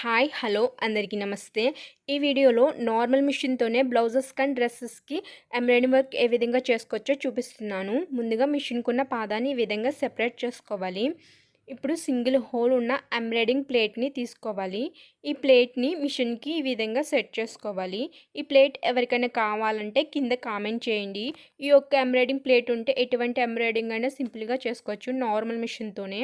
Hi hello అందరికీ నమస్తే. ఈ వీడియోలో నార్మల్ మిషన్‌తోనే బ్లౌజెస్ కానీ డ్రెసెస్‌కి ఎంబ్రాయిడరీ వర్క్ ఏ విధంగా చేసుకోవచ్చో చూపిస్తున్నాను. ముందుగా మిషన్‌కున్న పాదాన్ని ఈ విధంగా సెపరేట్ చేసుకోవాలి. ఇప్పుడు సింగిల్ హోల్ ఉన్న ఎంబ్రాయిడరింగ్ ప్లేట్‌ని తీసుకోవాలి. ఈ ప్లేట్‌ని మిషన్‌కి ఈ విధంగా సెట్ చేసుకోవాలి. ఈ ప్లేట్ ఎవరికైనా కావాలంటే కింద కామెంట్ చేయండి. ఈ యొక్క ఎంబ్రాయిడరింగ్ ప్లేట్ ఉంటే ఎటువంటి ఎంబ్రాయిడరింగ్ అయినా సింపుల్‌గా చేసుకోవచ్చు నార్మల్ మిషన్‌తోనే.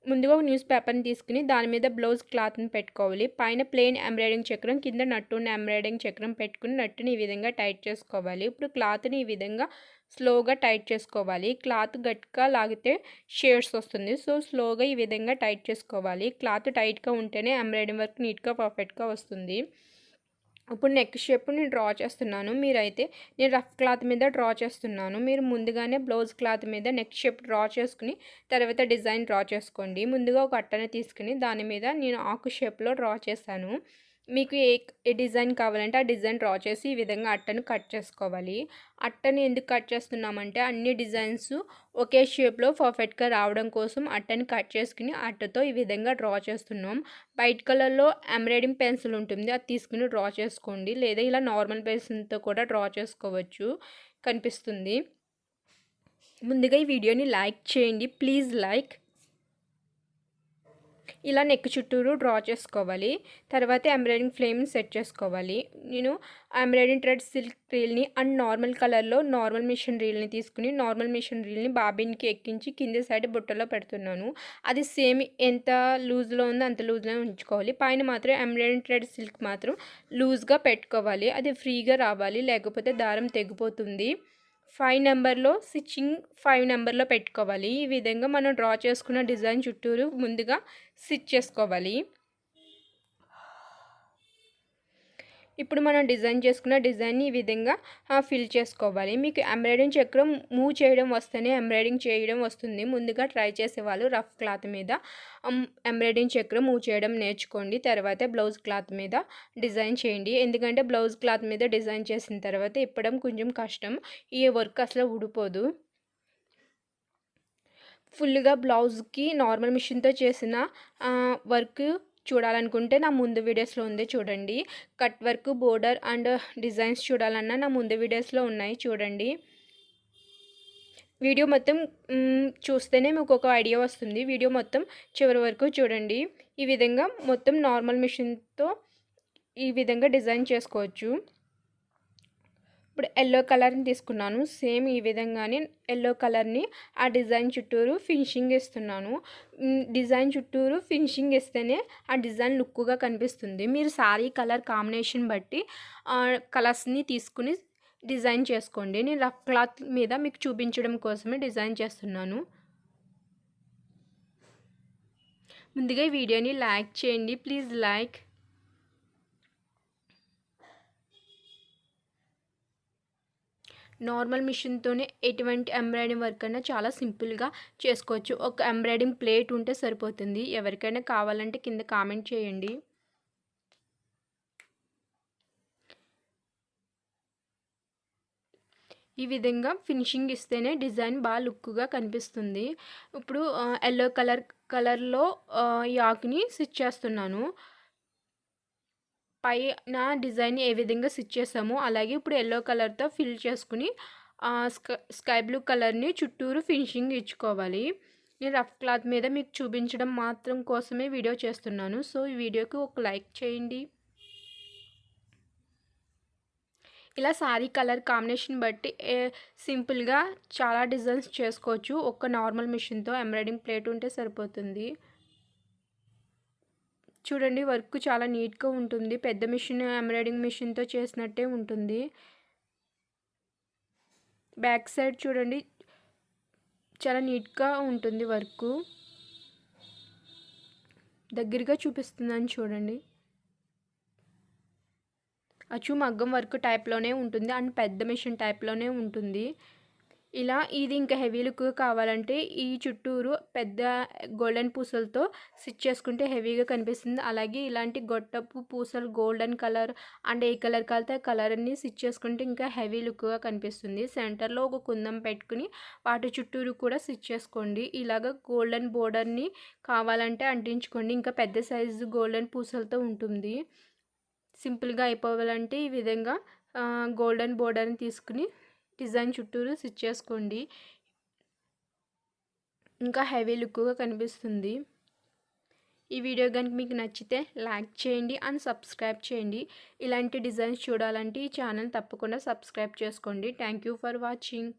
ముందుగా ఒక న్యూస్ పేపర్ని తీసుకుని దాని మీద బ్లౌజ్ క్లాత్ని పెట్టుకోవాలి. పైన ప్లెయిన్ ఎంబ్రాయిడరింగ్ చక్రం, కింద నట్టు ఉన్న ఎంబ్రాయిడరింగ్ చక్రం పెట్టుకుని నట్టుని ఈ విధంగా టైట్ చేసుకోవాలి. ఇప్పుడు క్లాత్ని ఈ విధంగా స్లోగా టైట్ చేసుకోవాలి. క్లాత్ గట్టిగా లాగితే షేడ్స్ వస్తుంది. సో స్లోగా ఈ విధంగా టైట్ చేసుకోవాలి. క్లాత్ టైట్గా ఉంటేనే ఎంబ్రాయిడరింగ్ వర్క్ నీట్గా పర్ఫెక్ట్గా వస్తుంది. ఇప్పుడు నెక్ షేప్ నేను డ్రా చేస్తున్నాను. నేను రఫ్ క్లాత్ మీద డ్రా చేస్తున్నాను. మీరు ముందుగానే బ్లౌజ్ క్లాత్ మీద నెక్ షేప్ డ్రా చేసుకుని తర్వాత డిజైన్ డ్రా చేసుకోండి. ముందుగా ఒక అట్టని తీసుకుని దాని మీద నేను ఆకు షేప్లో డ్రా చేశాను. మీకు ఏ డిజైన్ కావాలంటే ఆ డిజైన్ డ్రా చేసి ఈ విధంగా అట్టను కట్ చేసుకోవాలి. అట్టని ఎందుకు కట్ చేస్తున్నామంటే అన్ని డిజైన్స్ ఒకే షేప్లో పర్ఫెక్ట్గా రావడం కోసం అట్టని కట్ చేసుకుని అట్టతో ఈ విధంగా డ్రా చేస్తున్నాం. వైట్ కలర్లో ఎంబ్రాయిడరింగ్ పెన్సిల్ ఉంటుంది, అది తీసుకుని డ్రా చేసుకోండి. లేదా ఇలా నార్మల్ పెన్సిల్తో కూడా డ్రా చేసుకోవచ్చు, కనిపిస్తుంది. ముందుగా ఈ వీడియోని లైక్ చేయండి, ప్లీజ్ లైక్. ఇలా నెక్ చుట్టూరు డ్రా చేసుకోవాలి. తర్వాత ఎంబ్రాయిడరింగ్ ఫ్లేమ్ని సెట్ చేసుకోవాలి. నేను ఎంబ్రాయిడరింగ్ థ్రెడ్ సిల్క్ రీల్ని అండ్ నార్మల్ కలర్లో నార్మల్ మిషన్ రీల్ని తీసుకుని నార్మల్ మిషన్ రీల్ని బాబిన్కి ఎక్కించి కింద సైడ్ బుట్టలో పెడుతున్నాను. అది సేమ్ ఎంత లూజ్లో ఉందో అంత లూజ్లో ఉంచుకోవాలి. పైన మాత్రం ఎంబ్రాయిడరింగ్ థ్రెడ్ సిల్క్ మాత్రం లూజ్గా పెట్టుకోవాలి. అది ఫ్రీగా రావాలి, లేకపోతే దారం తెగిపోతుంది. 5 నెంబర్లో స్టిచ్చింగ్ 5 నెంబర్లో పెట్టుకోవాలి. ఈ విధంగా మనం డ్రా చేసుకున్న డిజైన్ చుట్టూరు ముందుగా స్టిచ్ చేసుకోవాలి. ఇప్పుడు మనం డిజైన్ చేసుకున్న డిజైన్ని ఈ విధంగా ఫిల్ చేసుకోవాలి. మీకు ఎంబ్రాయిడరింగ్ చక్రం మూవ్ చేయడం వస్తేనే ఎంబ్రాయిడరింగ్ చేయడం వస్తుంది. ముందుగా ట్రై చేసేవాళ్ళు రఫ్ క్లాత్ మీద ఎంబ్రాయిడరింగ్ చక్రం మూవ్ చేయడం నేర్చుకోండి. తర్వాత బ్లౌజ్ క్లాత్ మీద డిజైన్ చేయండి. ఎందుకంటే బ్లౌజ్ క్లాత్ మీద డిజైన్ చేసిన తర్వాత ఇప్పడం కొంచెం కష్టం. ఈ వర్క్ అసలు ఊడిపోదు. ఫుల్గా బ్లౌజ్కి నార్మల్ మిషన్తో చేసిన వర్క్ చూడాలనుకుంటే నా ముందు వీడియోస్లో ఉంది చూడండి. Cut work, border and designs చూడాలన్నా నా ముందు వీడియోస్లో ఉన్నాయి చూడండి. వీడియో మొత్తం చూస్తేనే మీకు ఒక ఐడియా వస్తుంది. వీడియో మొత్తం చివరి వరకు చూడండి. ఈ విధంగా మొత్తం నార్మల్ మిషన్తో ఈ విధంగా డిజైన్ చేసుకోవచ్చు. ఇప్పుడు ఎల్లో కలర్ని తీసుకున్నాను. సేమ్ ఈ విధంగానే ఎల్లో కలర్ని ఆ డిజైన్ చుట్టూరు ఫినిషింగ్ ఇస్తున్నాను. డిజైన్ చుట్టూరు ఫినిషింగ్ ఇస్తేనే ఆ డిజైన్ లుక్గా కనిపిస్తుంది. మీరు శారీ కలర్ కాంబినేషన్ బట్టి కలర్స్ని తీసుకుని డిజైన్ చేసుకోండి. నేను రఫ్ క్లాత్ మీద మీకు చూపించడం కోసమే డిజైన్ చేస్తున్నాను. ముందుగా ఈ వీడియోని లైక్ చేయండి, ప్లీజ్ లైక్. నార్మల్ మిషన్తోనే ఎటువంటి ఎంబ్రాయిడరింగ్ వర్క్ అయినా చాలా సింపుల్గా చేసుకోవచ్చు. ఒక ఎంబ్రాయిడరింగ్ ప్లేట్ ఉంటే సరిపోతుంది. ఎవరికైనా కావాలంటే కింద కామెంట్ చేయండి. ఈ విధంగా ఫినిషింగ్ ఇస్తేనే డిజైన్ బాగా లుక్గా కనిపిస్తుంది. ఇప్పుడు ఎల్లో కలర్లో ఈ ఆకుని స్టిచ్ చేస్తున్నాను. పైన డిజైన్ ఏ విధంగా స్టిచ్ చేసామో అలాగే ఇప్పుడు ఎల్లో కలర్తో ఫిల్ చేసుకుని స్కై బ్లూ కలర్ని చుట్టూరు ఫినిషింగ్ ఇచ్చుకోవాలి. నేను రఫ్ క్లాత్ మీద మీకు చూపించడం మాత్రం కోసమే వీడియో చేస్తున్నాను. సో ఈ వీడియోకి ఒక లైక్ చేయండి. ఇలా శారీ కలర్ కాంబినేషన్ బట్టి సింపుల్గా చాలా డిజైన్స్ చేసుకోవచ్చు. ఒక్క నార్మల్ మిషన్తో ఎంబ్రాయిడరింగ్ ప్లేట్ ఉంటే సరిపోతుంది. చూడండి, వర్క్ చాలా నీట్గా ఉంటుంది. పెద్ద మిషన్ ఎంబ్రాయిడరింగ్ మిషన్తో చేసినట్టే ఉంటుంది. బ్యాక్ సైడ్ చూడండి, చాలా నీట్గా ఉంటుంది వర్క్. దగ్గరగా చూపిస్తున్నాను చూడండి. అచ్చు మగ్గం వర్క్ టైప్లోనే ఉంటుంది అండ్ పెద్ద మిషన్ టైప్లోనే ఉంటుంది. ఇలా ఇది ఇంకా హెవీ లుక్ కావాలంటే ఈ చుట్టూరు పెద్ద గోల్డెన్ పూసలతో స్టిచ్ చేసుకుంటే హెవీగా కనిపిస్తుంది. అలాగే ఇలాంటి గొట్టపు పూసలు గోల్డెన్ కలర్ అండ్ ఏ కలర్ కావాలితే ఆ కలర్ని స్టిచ్ చేసుకుంటే ఇంకా హెవీ లుక్గా కనిపిస్తుంది. సెంటర్లో ఒక కుందం పెట్టుకుని వాటి చుట్టూరు కూడా స్టిచ్ చేసుకోండి. ఇలాగ గోల్డెన్ బోర్డర్ని కావాలంటే అంటించుకోండి. ఇంకా పెద్ద సైజు గోల్డెన్ పూసలతో ఉంటుంది. సింపుల్గా అయిపోవాలంటే ఈ విధంగా గోల్డెన్ బోర్డర్ని తీసుకుని డిజైన్ చుట్టూరు స్టిచ్ చేసుకోండి. ఇంకా హెవీ లుక్గా కనిపిస్తుంది. ఈ వీడియో కనుక మీకు నచ్చితే లైక్ చేయండి అండ్ సబ్స్క్రైబ్ చేయండి. ఇలాంటి డిజైన్స్ చూడాలంటే ఈ ఛానల్ తప్పకుండా సబ్స్క్రైబ్ చేసుకోండి. Thank you for watching.